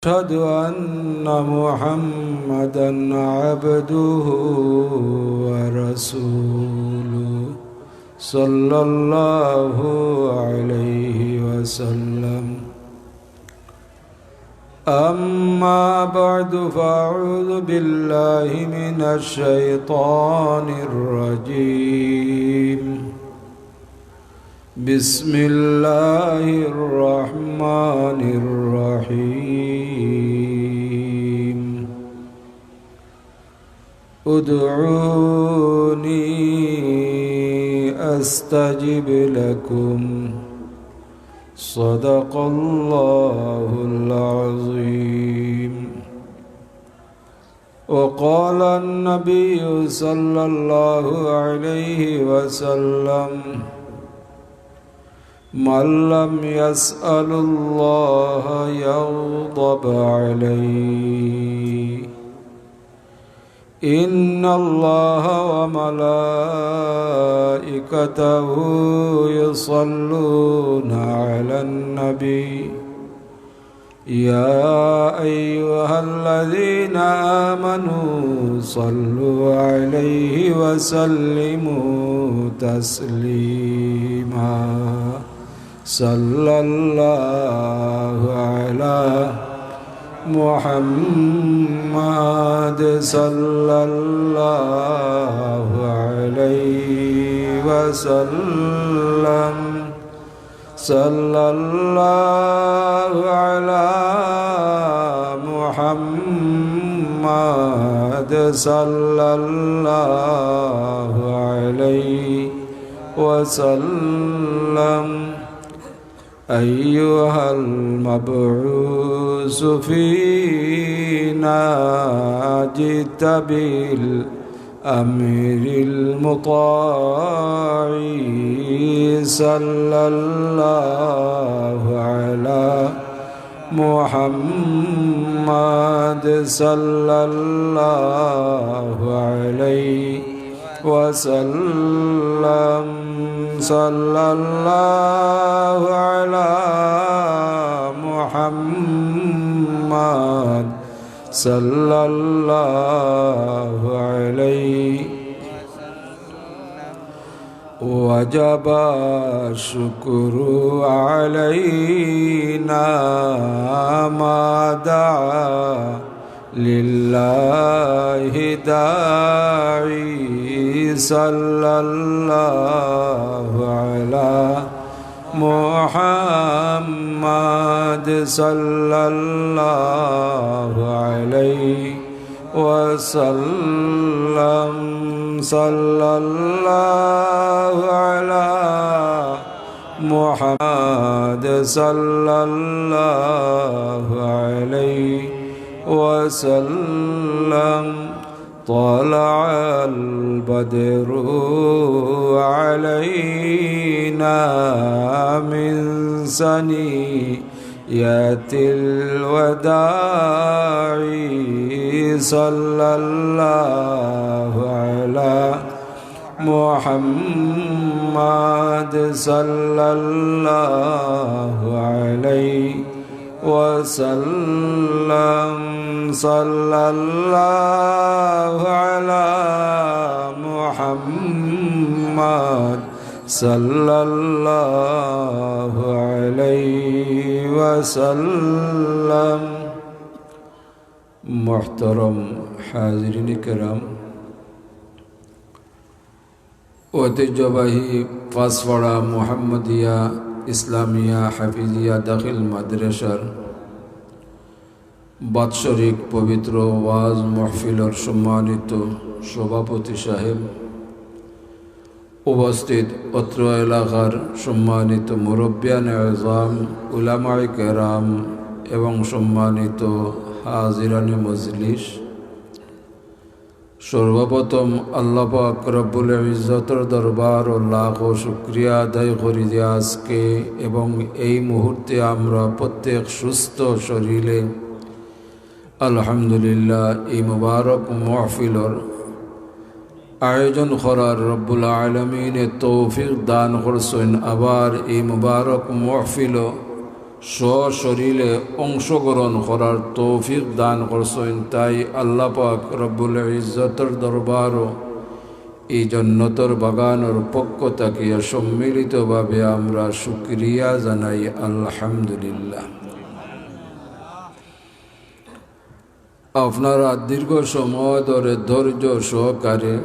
أشهد أن محمدا عبده ورسوله صلى الله عليه وسلم. أما بعد فأعوذ بالله من الشيطان الرجيم. بسم الله الرحمن الرحيم. ادعوني أستجب لكم. صدق الله العظيم. وقال النبي صلى الله عليه وسلم: من لم يسأل الله يغضب عليه. إن الله وملائكته يصلون على النبي يا أيها الذين آمنوا صلوا عليه وسلموا تسليما. صلى الله على محمد صلى الله عليه وسلم. صلى الله على محمد صلى الله عليه وسلم. أيها المبعوث فينا جئت بالأمر المطاع. صلى الله على محمد صلى الله عليه وسلم. صلى الله على محمد صلى الله عليه وجب الشكر علينا ما دعا لله داعي. صلى الله على محمد صلى الله عليه وسلم. صلى الله على محمد صلى الله عليه وسلم. طلع البدر علينا من ثنيات الوداع. صلى الله على محمد صلى الله عليه وسلم. صلى الله على محمد صلى الله عليه وسلم. محترم حاضرین کرام، ঐতিহ্যবাহী পাঁচপাড়া মুহাম্মদিয়া ইসলামিয়া হাফিজিয়া দাখিল মাদ্রাসার বাৎসরিক পবিত্র ওয়াজ মাহফিলের সম্মানিত সভাপতি সাহেব, উপস্থিত অত্র এলাকার সম্মানিত মুরব্বিয়ানে আযম, উলামায়ে কেরাম এবং সম্মানিত হাজিরানে মজলিস, সর্বপ্রথম আল্লাহ পাক রব্বুল ইজ্জতের দরবার ও লাখো শুকরিয়া আদায় করি যে আজকে এবং এই মুহূর্তে আমরা প্রত্যেক সুস্থ শরীরে আলহামদুলিল্লাহ এই মুবারক মাহফিলের আয়োজন করার রব্বুল আলামিনে তৌফিক দান করছেন। আবার এই মুবারক মাহফিল সশরীরে অংশগ্রহণ করার তৌফিক দান করছেন। তাই আল্লাহ পাক রব্বুল ইজ্জতের দরবারও এই জান্নাতের বাগানের পক্ষ থেকে সম্মিলিতভাবে আমরা শুকরিয়া জানাই, আলহামদুলিল্লাহ। আপনারা দীর্ঘ সময় ধরে ধৈর্য সহকারে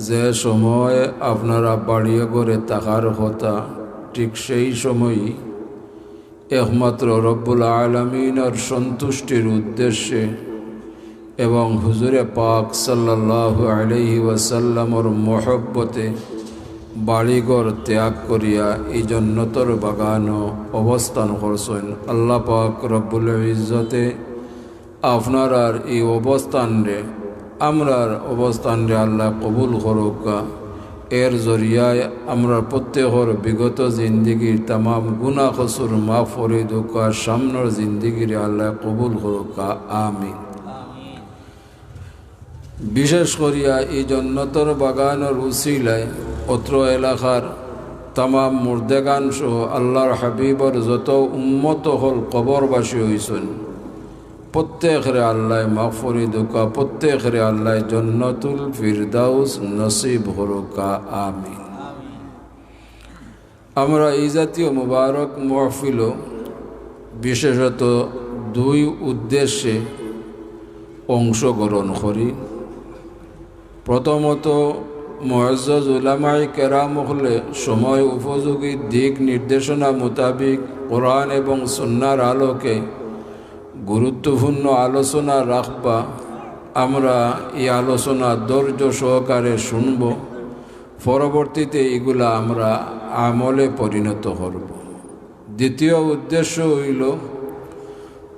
যে সময়ে আপনারা বাড়িয়ে করে থাকার কথা, ঠিক সেই সময়ই একমাত্র রব্বুল আলামিনের সন্তুষ্টির উদ্দেশ্যে এবং হুজুরে পাক সাল্লাল্লাহু আলাইহি ওয়াসাল্লামর মহব্বতে বাড়িঘর ত্যাগ করিয়া এই জান্নাতের বাগানও অবস্থান করছেন। আল্লাহ পাক রব্বুল ইজ্জতে আপনার এই অবস্থানরে আমরার অবস্থানরে আল্লাহ কবুল করুকা। এর জরিয়ায় আমরা প্রত্যেকের বিগত জিন্দিগির তামাম গুনাহ কসুর মাফ করে দুকা, সামনের জিন্দিগির আল্লাহ কবুল করুকা, আমিন। বিশেষ করিয়া এই জান্নাতের বাগানের উসিলায় অত্র এলাকার তামাম মুর্দেগান সহ আল্লাহর হাবিবর যত উম্মত হল কবরবাসী হইছেন, প্রত্যেকরে আল্লাহ মাগফিরি দুকা, প্রত্যেকরে আল্লাহ জান্নাতুল ফিরদাউস নসিব করুকা, আমিন। আমরা এই জাতীয় মুবারক মাহফিল বিশেষত দুই উদ্দেশ্যে অংশগ্রহণ করি। প্রথমত মুআজ্জাজ উলামায়ে কেরাম হলে সময় উপযোগী দিক নির্দেশনা মোতাবিক কোরআন এবং সুন্নাহর আলোকে গুরুত্বপূর্ণ আলোচনা রাখবা। আমরা এই আলোচনা ধৈর্য সহকারে শুনব, পরবর্তীতে এগুলা আমরা আমলে পরিণত করব। দ্বিতীয় উদ্দেশ্য হইল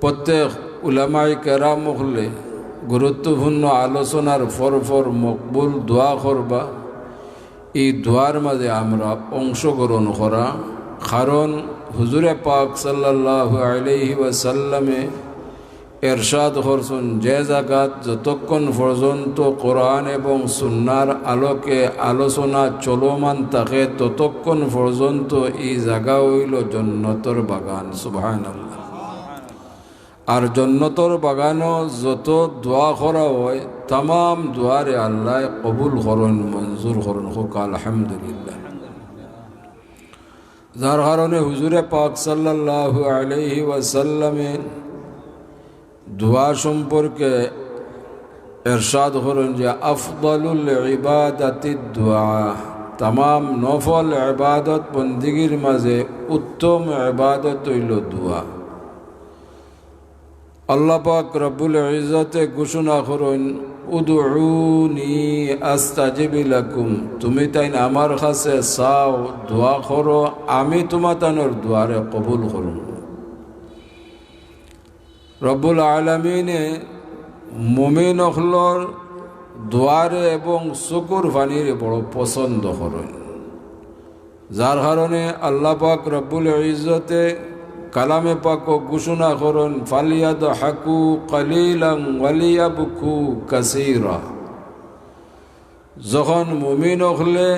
প্রত্যেক উলামায়ে কেরাম হলে গুরুত্বপূর্ণ আলোচনার ফর মকবুল দোয়া করবা। এই দোয়ার মাঝে আমরা অংশগ্রহণ করা, কারণ হুজুরে পাক সাল্লাল্লাহু আলাইহি ওয়াসাল্লামে এরশাদ করছেন, যে জায়গাত যতক্ষণ পর্যন্ত কোরআন এবং সুন্নাহর আলোকে আলোচনা চলমান থাকে ততক্ষণ পর্যন্ত এই জায়গা হইল জান্নাতের বাগান। সুবহানাল্লাহ। আর জান্নাতের বাগানও যত দোয়া করা হয় তামাম দোয়ারে আল্লাহ কবুল করেন, মঞ্জুর করেন, হোক আলহামদুলিল্লাহ। যার কারণে হুজুরে পাক সাল্লাল্লাহু আলাইহি ওয়াসাল্লামে দোয়া সম্পর্কে এরশাদ করেন যে আফদালুল ইবাদাতিদ দোয়া, তামাম নফল ইবাদত বন্দিগির মাঝে উত্তম ইবাদত হইল দোয়া। আল্লাহ পাক রব্বুল ইজ্জতে ঘোষণা করেন, উদউনি আস্তাজিব লাকুম, তুমি তাই আমার কাছে চাও, দোয়া করো, আমি তোমাদের দোয়ারে কবুল করব। রব্বুল আলামিনে মুমিন হলর দোয়ারে এবং চকুর পানির বড় পছন্দ করেন। যার কারণে আল্লাহ পাক রব্বুল ইজ্জতে কালামে পাক ঘোষণা করেন, ফালিয়াদহাকু কালিলান ওয়ালিয়াবকু কাসীরা। যখন মুমিন হলে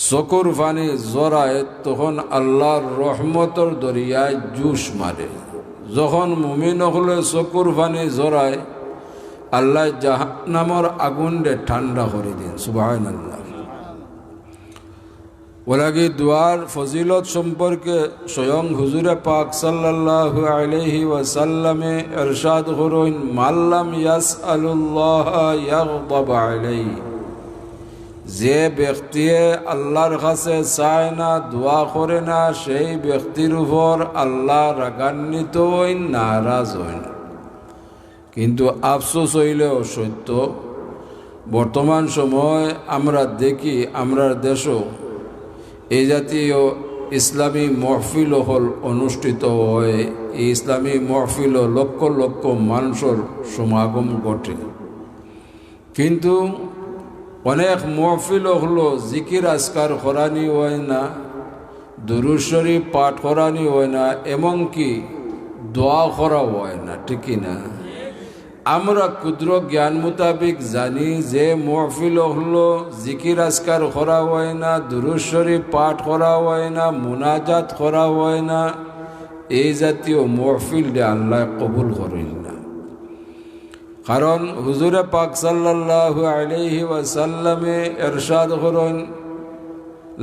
চকুর পানি জড়ায় তখন আল্লাহর রহমতর দরিয়ায় জুস মারে। যখন মুমিন হলে চকুর পানি জড়ায় আল্লাহ জাহান্নামের আগুনরে ঠান্ডা করে দেন। সুবহানাল্লাহ। ওলাগি দুয়ার ফজিলত সম্পর্কে স্বয়ং হুজুরে পাক সাল্লাল্লাহু আলাইহি ওয়াসাল্লামে ইরশাদ করেন, মাল্লাম ইয়াসআলুল্লাহ ইয়াগদাব আলাইহি, যে ব্যক্তি আল্লাহর কাছে চায় না, দোয়া করে না, সেই ব্যক্তির উপর আল্লাহ রাগান্বিত হইন, নারাজ হইন। কিন্তু আফসোস হইলেও সত্য, বর্তমান সময় আমরা দেখি আমরা দেশও এই জাতীয় ইসলামী মহফিল হল অনুষ্ঠিত হয়। এই ইসলামী মহফিল লক্ষ লক্ষ মানুষের সমাগম ঘটে, কিন্তু অনেক মহফিল হলো জিকির আজকার করানি হয় না, দুরূদ শরীফ পাঠ করানি হয় না, এমনকি দোয়া করা হয় না, ঠিক না? আমরা ক্ষুদ্র জ্ঞান মোতাবিক জানি যে মহফিল হলো জিকির আজকার করা হয় না, দুরূদ শরীফ পাঠ করা হয় না, মুনাজাত করা হয় না, এই জাতীয় মহফিলটা আল্লাহ কবুল করেন না। কারণ হুজুরে পাক সাল্লাল্লাহু আলাইহি ওয়াসাল্লামে ইরশাদ করেন,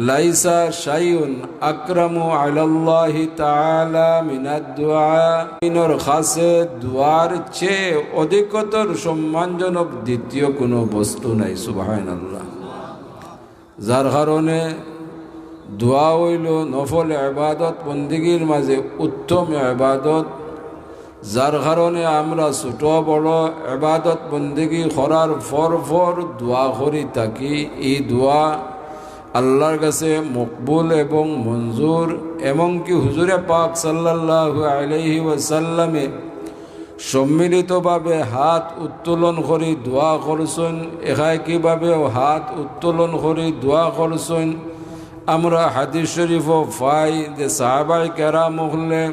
লাইসা শাইউন আকরামু আলাল্লাহি তাআলা মিনাদ দুআ, ইনর খাসে দুয়ার চেয়ে অধিকতর সম্মানজনক দ্বিতীয় কোনো বস্তু নাই। সুবহানাল্লাহ। যার কারণে দোয়া হইল নফল ইবাদত বন্দেগীর মাঝে উত্তম ইবাদত, যার কারণে আমরা ছোট বড় ইবাদত বন্দেগী করার পর দোয়া করি থাকি। এই দোয়া আল্লাহর কাছে মকবুল এবং মঞ্জুর। এমনকি হুজুরে পাক সাল্লাল্লাহু আলাইহি ওয়াসাল্লামে সম্মিলিতভাবে হাত উত্তোলন করে দোয়া করছেন, একাকীভাবেও হাত উত্তোলন করে দোয়া করছেন। আমরা হাদিস শরীফও পাই যে সাহাবায়ে কেরাম হলে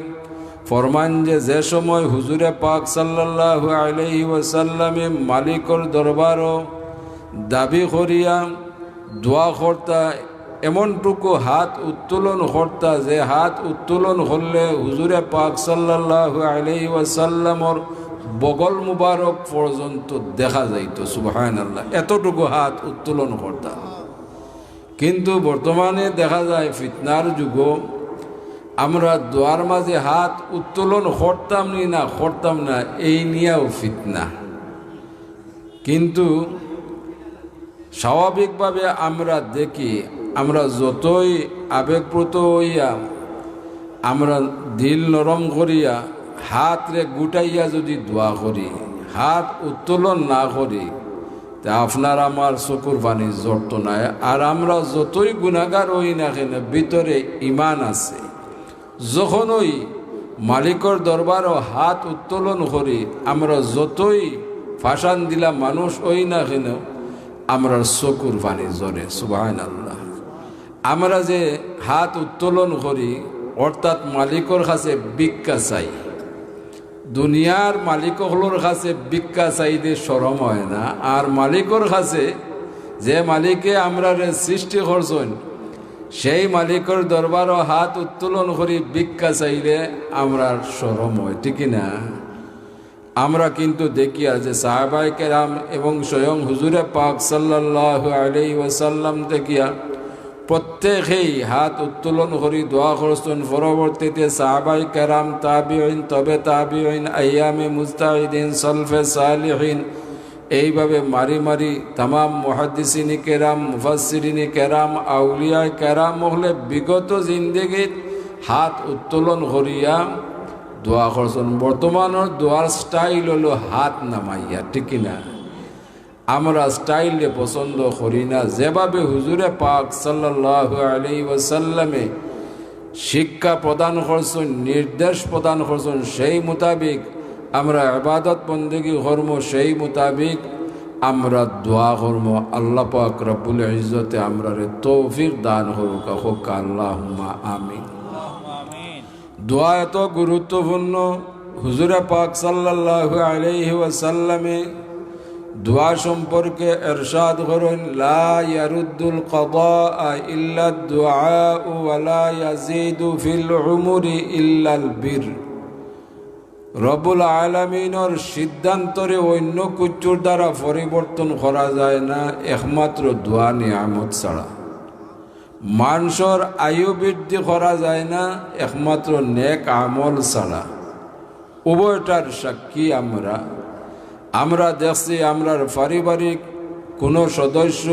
ফরমান যে সময় হুজুরে পাক সাল্লাল্লাহু আলাইহি ওয়াসাল্লামে মালিকর দরবারও দাবি করিয়া দোয়া করতা, এমনটুকু হাত উত্তোলন করতা যে হাত উত্তোলন করলে হুজুরে পাক সাল্লাল্লাহু আলাইহি ওয়াসাল্লামর বগল মুবারক পর্যন্ত দেখা যাইত। সুবহানাল্লাহ। এতটুকু হাত উত্তোলন করতা। কিন্তু বর্তমানে দেখা যায় ফিতনার যুগ, আমরা দোয়ার মাঝে হাত উত্তোলন করতাম না এই নিয়েও ফিতনা। কিন্তু স্বাভাবিকভাবে আমরা দেখি, আমরা যতই আবেগপ্রত হইয়া আমরা দিল নরম করিয়া হাত রে গুটাইয়া যদি দোয়া করি, হাত উত্তোলন না করি, তা আপনার আমার চকুর পানি জড়ত নাই। আর আমরা যতই গুনাহগার হই না কেন ভিতরে ঈমান আছে। যখনই মালিকর দরবারও হাত উত্তোলন করি, আমরা যতই ফাঁসান দিলা মানুষ হই না কেন আমরা চকুর পানি ঝরে। সুবহানাল্লাহ। আমরা যে হাত উত্তোলন করি অর্থাৎ মালিকর কাছে ভিক্ষা চাই। দুনিয়ার মালিকগুলোর কাছে ভিক্ষা চাইতে শরম হয় না, আর মালিকর কাছে যে মালিকে আমরা সৃষ্টি করছেন সেই মালিকর দরবারও হাত উত্তোলন করি ভিক্ষা চাইলে আমরা শরম হয়, ঠিক না? আমরা কিন্তু দেখি যে সাহাবায়ে কেরাম এবং স্বয়ং হুজুরে পাক সাল্লাল্লাহু আলাইহি ওয়াসাল্লাম দেখিয়া প্রত্যেকেই হাত উত্তোলন করি দোয়া করছেন। পরবর্তীতে সাহাবায়ে কেরাম, তাবিঈন, তবে তাবিঈন, আইয়ামে মুজতাহিদিন, সলফে সালিহিন, এইভাবে মারি মারি তামাম মুহাদ্দিসিনে কেরাম, মুফাসসিরিনে কেরাম, আউলিয়ায়ে কেরাম হলে বিগত জিন্দেগীত হাত উত্তোলন করিয়া দোয়া করছেন। বর্তমানের দোয়ার স্টাইল হলো হাত নামাইয়া, ঠিক না? আমরা স্টাইলে পছন্দ করি না। যেভাবে হুজুরে পাক সাল্লাল্লাহু আলাইহি ওয়াসাল্লামে শিক্ষা প্রদান করছেন, নির্দেশ প্রদান করছেন, সেই মোতাবিক আমরা ইবাদত বন্দেগী করব, সেই মোতাবিক আমরা দোয়া করব। আল্লাহ পাক রব্বুল ইজ্জতে আমরা তৌফিক দান করুক। হোক আল্লাহুম্মা আমিন। দোয়া এত গুরুত্বপূর্ণ। হুজুরে পাক সাল্লাল্লাহু আলাইহি ওয়াসাল্লামে দোয়া সম্পর্কে ইরশাদ করেন, লা ইয়ারুদ্দুল কাদা ইল্লা দুআ ওয়া লা ইয়াজিদু ফিল উমরি ইল্লাল বীর। রব্বুল আলামিনের সিদ্ধান্তরে অন্য কিছুর দ্বারা পরিবর্তন করা যায় না, একমাত্র দোয়া নিয়ামত ছাড়া। মানুষের আয়ু বৃদ্ধি করা যায় না একমাত্র নেক আমল ছাড়া। উভয়টার সাক্ষী আমরা দেখছি, আমরার পারিবারিক কোনো সদস্য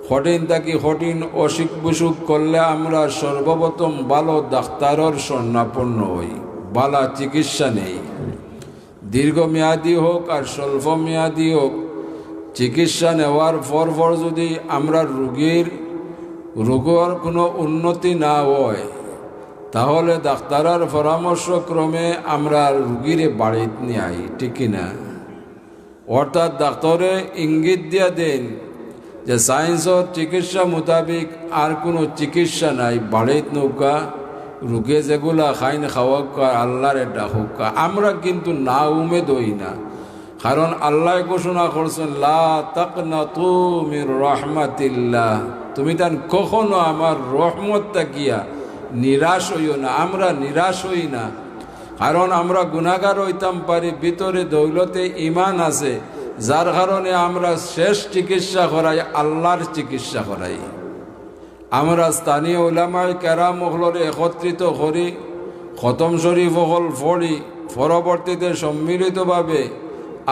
কঠিন থাকি কঠিন অসুখ বিসুখ করলে আমরা সর্বপ্রথম ভালো ডাক্তারের শরণাপন্ন হই, ভালো চিকিৎসা নেই। দীর্ঘমেয়াদী হোক আর স্বল্পমেয়াদী হোক, চিকিৎসা নেওয়ার পর যদি আমরা রোগের কোনো উন্নতি না হয়, তাহলে ডাক্তারের পরামর্শক্রমে আমরা রুগীরে বাড়িতে নিয়ে আই, ঠিক না? অর্থাৎ ডাক্তারে ইঙ্গিত দিয়া দেন যে সায়েন্সের চিকিৎসা মোতাবিক আর কোনো চিকিৎসা নাই, বাড়িতে নৌকা রুগে যেগুলা খাইন খাওয়া আল্লাহর এটা হোক। আমরা কিন্তু না উমেদ হই না, কারণ আল্লাহ ঘোষণা করছেন লা তাকনাতু মির রাহমাতিল্লাহ, তুমি তান কখনো আমার রহমত তাকিয়া নিরাশ হইও না। আমরা নিরাশ হই না, কারণ আমরা গুনাহগার হইতাম পারি, ভিতরে দৌলতে ইমান আছে, যার কারণে আমরা শেষ চিকিৎসা করাই আল্লাহর চিকিৎসা করাই। আমরা স্থানীয় উলামায়ে কেরাম হলরে একত্রিত করি, খতম শরীফ হল পড়ি, পরবর্তীতে সম্মিলিতভাবে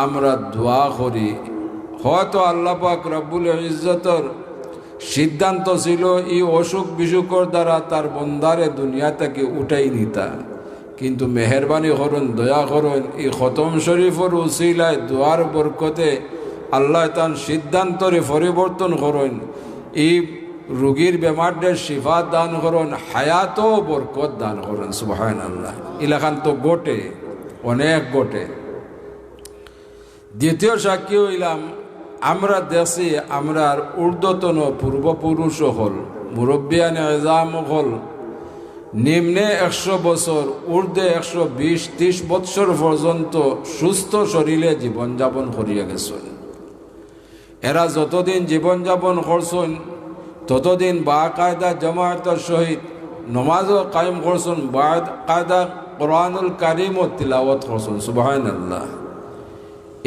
আমরা দোয়া করি। হয়তো আল্লাহ পাক রব্বুল ইজ্জতর সিদ্ধান্ত ছিল এই অসুখ বিসুখর দ্বারা তার বন্দারে দুনিয়া থেকে উঠাই নিতা, কিন্তু মেহরবানি করুন, দয়া করুন, এই খতম শরীফর উসিলায় দোয়ার বরকতে আল্লাহ তার সিদ্ধান্তরে পরিবর্তন করুন, এই রোগীর বেমারদের শিফা দান করুন, হায়াতও বরকত দান করুন। সুবহানাল্লাহ। ইলাখান তো গোটে, অনেক গোটে। দ্বিতীয় সাক্ষী হইলাম আমরা দেশে আমরার ঊর্ধ্বতন পূর্বপুরুষ হল, মুরব্বিয়ান এজাম হল, নিম্নে 100 বছর, ঊর্ধ্বে 120-30 বৎসর পর্যন্ত সুস্থ শরীরে জীবনযাপন করিয়া গেছেন। এরা যতদিন জীবনযাপন করছেন ততদিন বা কায়দা জামায়াতের সহিত নমাজও কায়েম করছেন, বা কায়দা কোরআনুল কারীমও তিলাওয়াত করছেন। সুবহানাল্লাহ।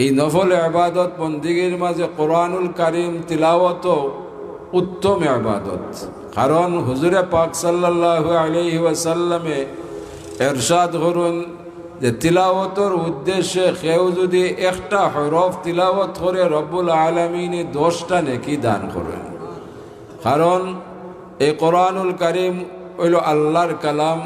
এই নফল ইবাদত বন্দিগির মাঝে কোরআনুল কারীম তিলাওয়াত উত্তম ইবাদত, কারণ হুজুরে পাক সাল্লাল্লাহু আলাইহি ওয়াসাল্লামে ইরশাদ করুন যে তিলাওয়াতর উদ্দেশ্যে কেউ যদি একটা হরফ তিলাওয়াত করে রব্বুল আলামিনে 10টা নেকি দান করেন। কারণ এই কোরআনুল কারীম হইল আল্লাহর কালাম।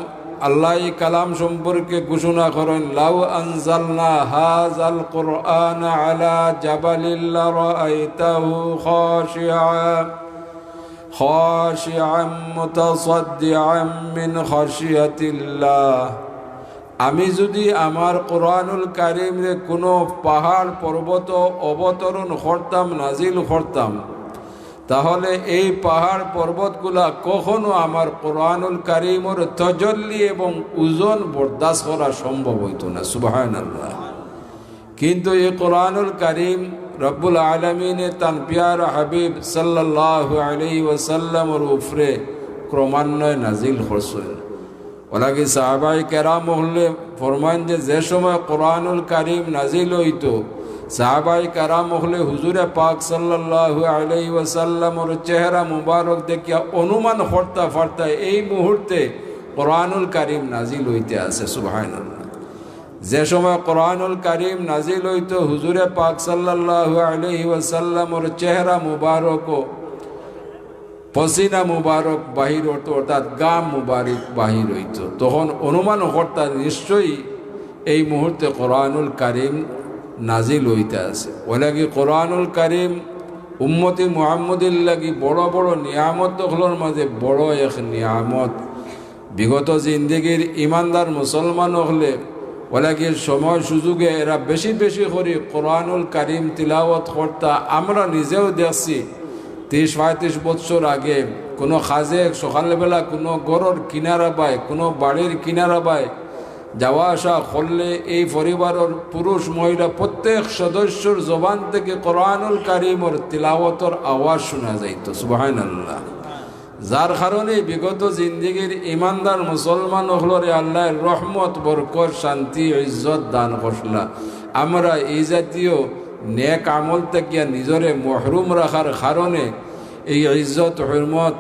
আল্লাহ এই কালাম সম্পর্কে ঘোষণা করেন লাউ আনজালনা হাযাল কুরআন আলা জাবালিন লারাআইতাহু খাশিআন মুতাসাদ্দিআন মিন খাশিয়াতিল্লাহ। আমি যদি আমার কোরআনুল কারীমে কোনো পাহাড় পর্বত অবতরণ করতাম, নাজিল করতাম, তাহলে এই পাহাড় পর্বতগুলা কখনো আমার কোরআনুল কারীমের তজল্লি এবং ওজন বরদাস্ত করা সম্ভব হইত না। সুবহানাল্লাহ। কিন্তু এই কোরআনুল কারীম রব্বুল আলামিনে তান পিয়ারা হাবিব সাল্লাল্লাহু আলাইহি ওয়াসাল্লামের উপরে ক্রমান্বয়ে নাজিল করছেন। ওলাকি সাহাবায়ে কেরাম হলে ফরমান যে সময় কোরআনুল কারীম নাজিল হইত, সাহাবায়ে কেরাম হলে হুজুরে পাক সাল্লাল্লাহু আলাইহি ওয়াসাল্লামের চেহারা মুবারক দেখিয়া অনুমান করতে পারতা এই মুহূর্তে কোরআনুল কারীম নাজিল হইতে আছে। সুবহানাল্লাহ। যে সময় কোরআনুল কারীম নাজিল হইত হুজুরে পাক সাল্লাল্লাহু আলাইহি ওয়াসাল্লামের চেহারা মুবারক, পসিনা মুবারক বাহির হতো, অর্থাৎ গাম মুবারক বাহির হইত, তখন অনুমান করতা নিশ্চয়ই এই মুহূর্তে কোরআনুল কারীম নাজিল হইতে আছে। ওলাগি কোরআনুল কারীম উম্মতি মুহাম্মদির লাগি বড় বড় নিয়ামত হলোর মাঝে বড় এক নিয়ামত। বিগত জিন্দেগির ইমানদার মুসলমান হলে ওলাগি সময় সুযোগে এরা বেশি বেশি করে কোরআনুল কারীম তিলাওয়াত করতা। আমরা নিজেও দেখছি 30-35 বছর আগে কোনো খাজে সকালবেলা কোনো গরর কিনারা বাই, কোনো বাড়ির কিনারা বাই যাওয়া আসা করলে এই পরিবারের পুরুষ মহিলা প্রত্যেক সদস্যর জবান থেকে কোরআনুল কারীমের তিলাওয়াতের আওয়াজ শোনা যাইত। সুবহানাল্লাহ। যার কারণে বিগত জিন্দেগির ইমানদার মুসলমান হলরে আল্লাহর রহমত, বরকত, শান্তি, ইজ্জত দান করলা। আমরা এই জাতীয় নেক আমল থেকে নিজরে মহরুম রাখার কারণে এই ইজ্জত, হুরমত,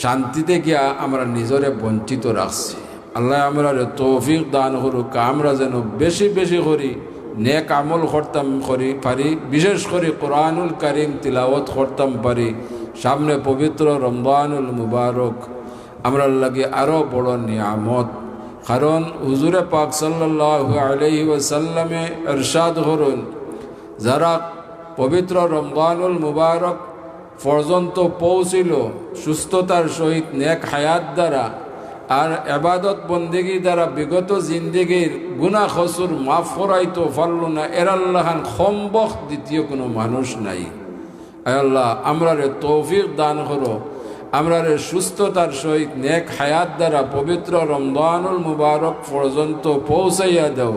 শান্তি থেকে আমরা নিজরে বঞ্চিত রাখছি। আল্লাহ আমরা তৌফিক দান করুক, আমরা যেন বেশি বেশি করি নেক আমল করতাম পারি, বিশেষ করে কোরআনুল কারীম তিলাওয়াত করতাম পারি। সামনে পবিত্র রমজানুল মুবারক আমরা লাগে আরও বড় নিয়ামত। কারণ হুজুরে পাক সাল্লাল্লাহু আলাইহি ওয়াসাল্লামে ইরশাদ করুন যারা পবিত্র রমজানুল মুবারক পর্যন্ত পৌঁছিল সুস্থতার সহিত নেক হায়াত দ্বারা আর ইবাদত বন্দেগী দ্বারা বিগত জিন্দেগির গুনাহ খসুর মাফ করাইতো পারল না, এর আল্লাহান সম্ভব দ্বিতীয় কোনো মানুষ নাই। আয় আল্লাহ আমরা রে তৌফিক দান করো, আমরা রে সুস্থতার সহিত নেক হায়াত দ্বারা পবিত্র রমজানুল মুবারক পর্যন্ত পৌঁছাইয়া দাও।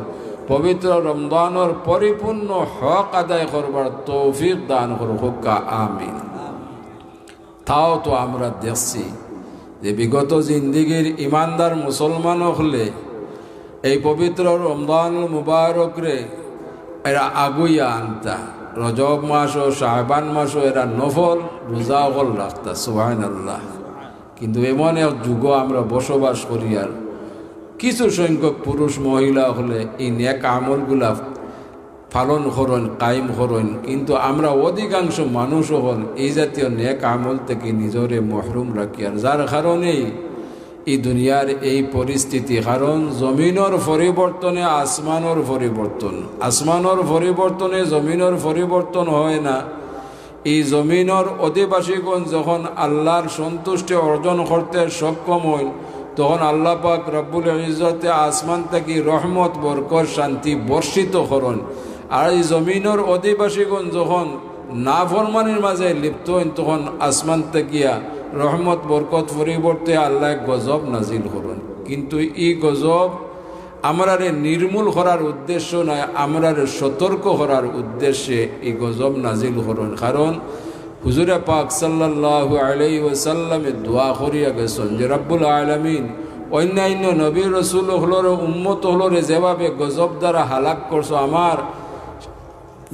পবিত্র রমজানের পরিপূর্ণ হক আদায় করবার তৌফিক দান করুক আমিন। তাও তো আমরা দেখছি যে বিগত জিন্দিগির ইমানদার মুসলমান হলে এই পবিত্র রমজান মুবারকরে এরা আগুইয়া আনতা, রজব মাস ও শাহবান মাসও এরা নফল রোজা হল রাখতা, সুবহানাল্লাহ। কিন্তু এমন এক যুগ আমরা বসবাস করি, আর কিছু সংখ্যক পুরুষ মহিলা হলে এই নেক আমলগুলা পালন করেন, কায়েম করেন, কিন্তু আমরা অধিকাংশ মানুষ হল এই জাতীয় নেক আমল থেকে নিজরে মহরুম রাখি। আর যার কারণেই এই দুনিয়ার এই পরিস্থিতি, কারণ জমিনের পরিবর্তনে আসমানের পরিবর্তন, আসমানের পরিবর্তনে জমিনের পরিবর্তন হয় না। এই জমিনের অধিবাসীগণ যখন আল্লাহর সন্তুষ্টি অর্জন করতে সক্ষম হয়, তখন আল্লাহ পাক রব্বুল ইজ্জতে আসমান থেকে রহমত বরকত শান্তি বর্ষিত করেন। আর এই জমিনের অধিবাসীগণ যখন নাফরমানির মাঝে লিপ্ত হন, তখন আসমান থেকিয়া রহমত বরকত পরিবর্তে আল্লাহ গজব নাজিল করেন। কিন্তু এই গজব আমরারে নির্মূল করার উদ্দেশ্য নয়, আমরারে সতর্ক করার উদ্দেশ্যে এই গজব নাজিল করেন। কারণ হুজুরে পাক সাল্লাল্লাহু আলাইহি ওয়াসাল্লামে দোয়া করিয়া গেছেন যে রব্বুল আলামিন অন্যান্য নবী রসুল হলরে উম্মত হলরে যেভাবে গজব দ্বারা হালাক করছো, আমার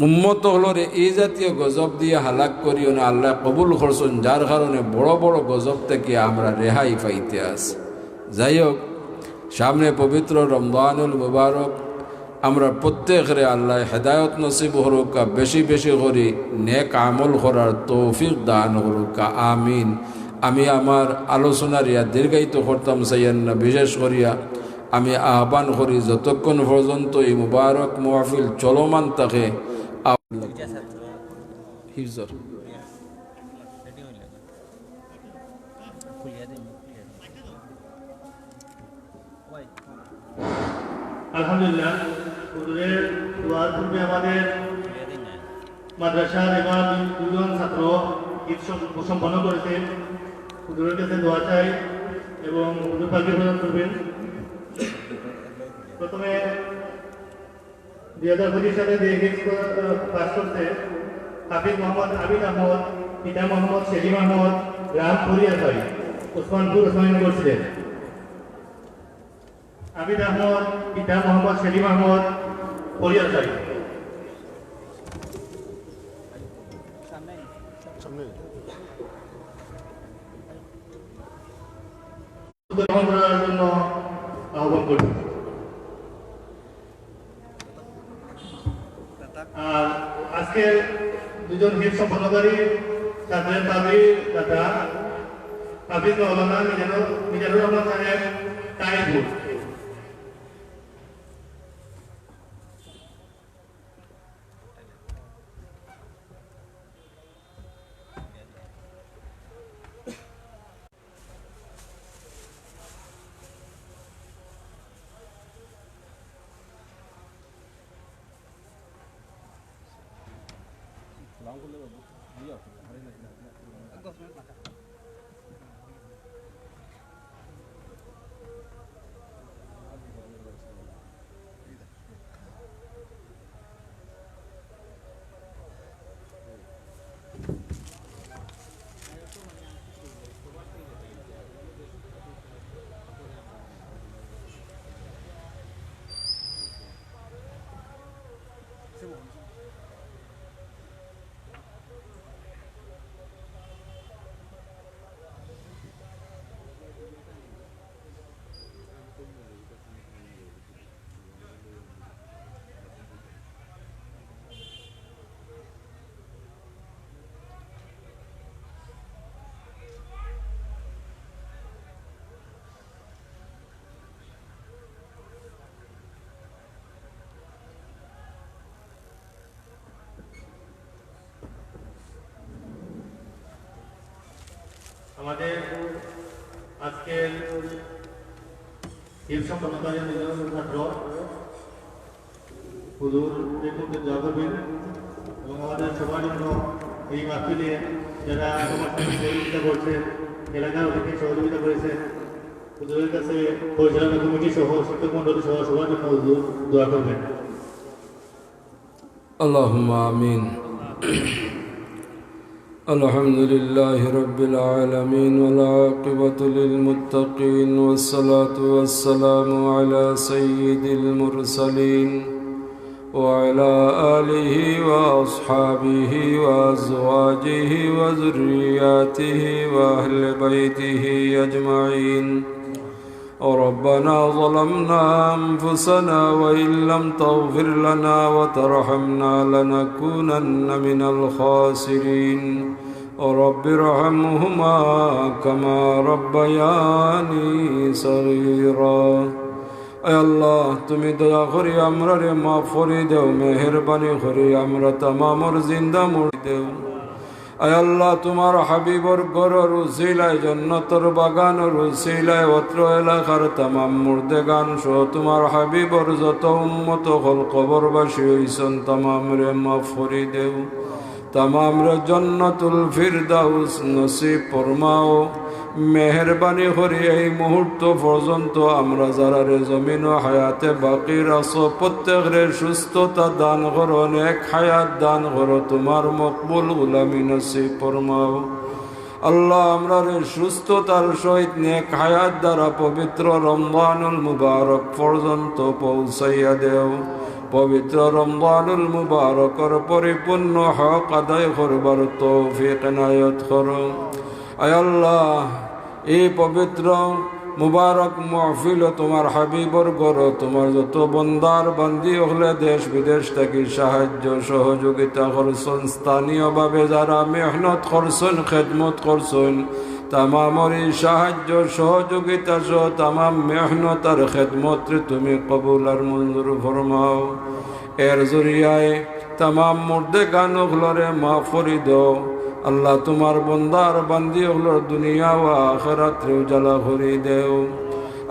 উম্মত হলরে এই জাতীয় গজব দিয়ে হালাক করিও না, আল্লাহ কবুল করছেন। যার কারণে বড় বড় গজব থেকে আমরা রেহাই পাইতে আছি। যাই হোক, সামনে পবিত্র রমজানুল মুবারক, আমরা প্রত্যেকের আল্লাহ হেদায়ত নসিব হরুকা, বেশি বেশি করি নেক আমল করার তৌফিক দান হরুকা আমিন। আমি আমার আলোচনার ইয়া দীর্ঘায়িত করতাম চাইয়েন না, বিশেষ করিয়া আমি আহ্বান করি যতক্ষণ পর্যন্ত এই মুবারক মাহফিল চলমান থাকে আলহামদুলিল্লাহ। হুজুরের দোয়ার পূর্বে আমাদের মাদ্রাসার এবার দুজন ছাত্র ঈদ সম্পন্ন করেছে। হুজুরের কাছে দোয়া চাই এবং হুজুর পাকে প্রদান করবেন। প্রথমে 2025 সালে পাস করছে হাফিজ মোহাম্মদ আবিদ আহমদ, পিতা মোহাম্মদ সেলিম আহমদ, গ্রাম ফরিয়াছড়ি, ওসমানপুর ওসমানীনগর ছিলেন। আবিদ আহমদ, পিতা মোহাম্মদ সেলিম আহমদ, ফরিয়াছড়ি। গ্রহণ করার জন্য আহ্বান করি। আর আজকে দুজন হিফ সম্পন্নকারী ছাত্রের দাবি দাদা হাফিজ মাওলানা মিজানুর রহমান সাহেব তাইপুর। আমাদের আজকের হিফ সম্পন্নকারী ছাত্র হুজুর দোয়া করবেন এবং আমাদের সবার জন্য এই মাহফিলে যারা আমার সাথে সহযোগিতা করছে, এলাকার অনেকে সহযোগিতা করেছে, হুজুরের কাছে পরিচালনা কমিটি সহ শিক্ষক মন্ডলী সহ সবার জন্য হুজুর দোয়া করবেন। اللهم آمين. الحمد لله رب العالمين والعاقبة للمتقين والصلاة والسلام على سيد المرسلين وعلى آله وأصحابه وأزواجه وذرياته وأهل بيته أجمعين. ربنا ظلمنا أنفسنا وإن لم تغفر لنا وترحمنا لنكونن من الخاسرين. رب ارحمهما كما ربياني صغيرا. اے اللہ تمہیں دعا کری امرا رے معافی دیو، مہربانی کری امرا تمام اور زندہ مر دیو. اے اللہ تمہار حبیبر گرر وسیلہ جنتر বাগানর وسیلہ অত্র এলাকার तमाम মুর্দেগান সহ তোমার হাবিবর যত উম্মত হল কবরবাসী হইছেন तमाम রে মাফ করে দেও, तमाम রে জান্নাতুল ফিরদাউস নসিব ফরমাও। মেহরবানি করে এই মুহূর্ত পর্যন্ত আমরা যারা রে জমিন ও হায়াতে বাকি রাখো প্রত্যেকরে সুস্থতা দান করো, নেক হায়াত দান করো, তোমার মকবুল গুলামি নসিব ফরমাও। আল্লাহ আমরা রে সুস্থতার সহিত নেক হায়াত দ্বারা পবিত্র রমজানুল মুবারক পর্যন্ত পৌঁছাইয়া দেও। পবিত্র রমজানুল মুবারকের পরিপূর্ণ হক আদায় করবার তৌফিক এনায়েত করো। আয় আল্লাহ এই পবিত্র মুবারক মাহফিল তোমার হাবিবর ঘর তোমার যত বন্দার বান্দি হলে দেশ বিদেশ থেকে সাহায্য সহযোগিতা করছেন, স্থানীয়ভাবে যারা মেহনত করছেন খেদমত করছেন, তামামর এই সাহায্য সহযোগিতা সহ তামাম মেহনত আর খেদমত তুমি কবুল আর মঞ্জুর ফরমাও। এর জরিয়ায় তামাম মুর্দে গানগুলোরে মাফ করে দাও। আল্লাহ তোমার বন্দার বান্দি হলোর দুনিয়া ও আখিরাতে উজালা করে দেও।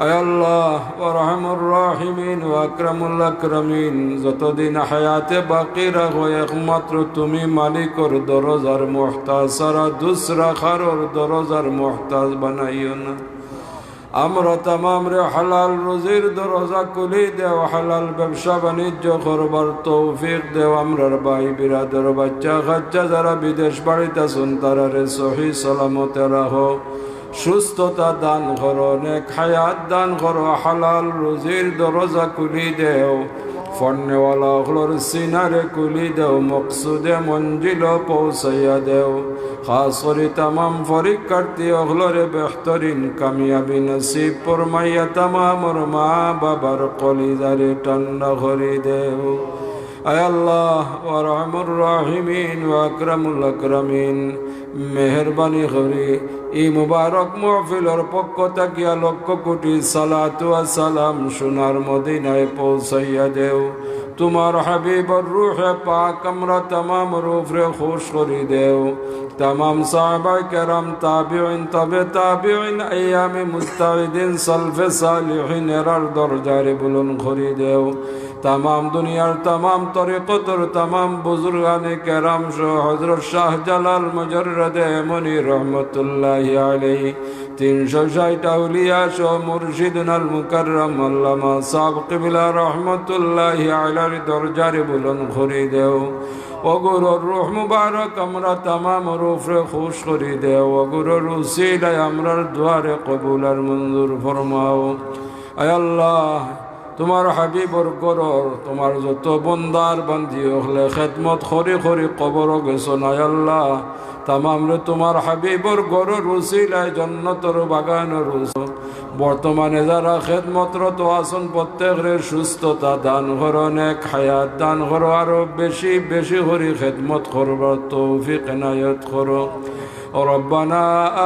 আয় আল্লাহ ওয়া রাহমার রাহিমিন ওয়া আকরামুল আকরামিন, যতদিন হায়াতে বাকি রাখো একমাত্র তুমি মালিকর দরজার মুহতাজ, সারা দুসরা খারর দরজার মুহতাজ বানাইও না। আমরা তামাম রে হালাল রুজির দরজা খুলে দেও, হালাল ব্যবসা বাণিজ্য করবার তৌফিক দেও। আমরার ভাই বিরাদর বাচ্চা কাচ্চা যারা বিদেশ বাড়িতে আছেন তারা রে সহি সালামতে রাখো, সুস্থতা দান করো, নেক হায়াত দান করো, হালাল রুজির দরজা খুলে দেও। ফন্নেওয়ালা হলোর সিনারে খুলি দেও, মকসুদে মঞ্জিল পৌঁছাইয়া দেও। খাস করে তামাম পরীক্ষার্থী হলরে বেহতরিন কামিয়াবি নসিব ফরমাইয়া তামামর মা বাবার কলিজারে ঠান্ডা করে দেও। আয় আল্লাহ ওয়া রাহমার রাহিমিন ওয়া আকরামুল আকরামিন, মেহরবানি করে এই মুবারক মাহফিলের পক্ষ থাকিয়া লক্ষ কোটি সালাত ওয়া সালাম সোনার মদিনায় পৌঁছাইয়া দেও। তোমার হাবিবর রূহে পাক আমরা तमाम রূহরে খুশ করে দেও। तमाम সাহাবায়ে কেরাম, তাবিঈন, তবে তাবিঈন, আইয়ামে মুস্তাহিদিন, সালফে সালিহিন এর দরজারে বুলন্দ করে দেও। तमाम দুনিয়ার तमाम তরিকতর तमाम বুজুর্গানে কেরাম সহ হযরত শাহজালাল মুজাররদে এমনি রহমাতুল্লাহি আলাইহি, 360 আউলিয়া সহ মুর্শিদুল মুকাররম আল্লামা সাহেব কিবলা রহমাতুল্লাহি আলাইহির দরজারে বুলন্দ করে দেও। ওগুরুর রূহ মুবারক আমরা तमाम রূহরে খুশ করে দেও। ওগুরুর উসিলায় আমরার দুয়ারে কবুল আর মঞ্জুর ফরমাও। আয় আল্লাহ তোমার হাবিবর গরর তোমার যত বন্দার বান্দি হলে খেদমত খরি খরি কবর গেছন। আয় আল্লাহ तमाम রে তোমার হাবিবর গরর উসিলায় জান্নাতের বাগানের বর্তমানে যারা খেদমতরত আছেন প্রত্যেকরে সুস্থতা দান করো, নেক হায়াত দান করো, আরো বেশি বেশি করে খেদমত করবার তৌফিক এনায়েত করো। ربنا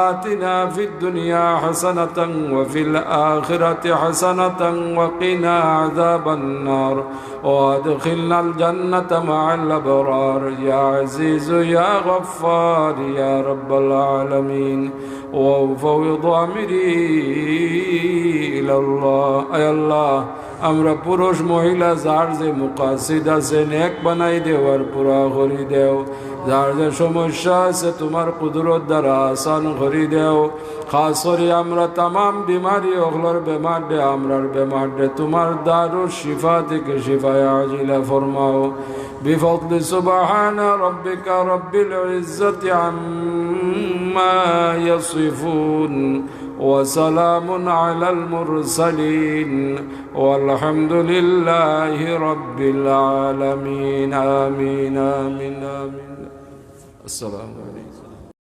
آتنا في الدنيا حسنة وفي الآخرة حسنة وقنا عذاب النار وادخلنا الجنة مع الأبرار يا عزيز يا غفار يا رب العالمين. وأفوض أمري إلى الله. أي الله আমরা পুরুষ মহিলা যার যে মুকাসিদ আছে নেক বানাই দেও আর পুরা করি দেও যার যে সমস্যা আছে তোমার কুদরত দ্বারা আসান করি দেও খাস করে আমরা তাম বিমারি ওগুলোর বেমার দে আমরার বেমার দে তোমার দারুর শিফা থেকে শিফায় আজিলা ফরমাও বিফদলি সুবহানা রাব্বিকা রব্বিল ইজ্জাতি আম্মা ইয়াসিফুন وسلام على المرسلين والحمد لله رب العالمين آمين آمين آمين السلام عليكم.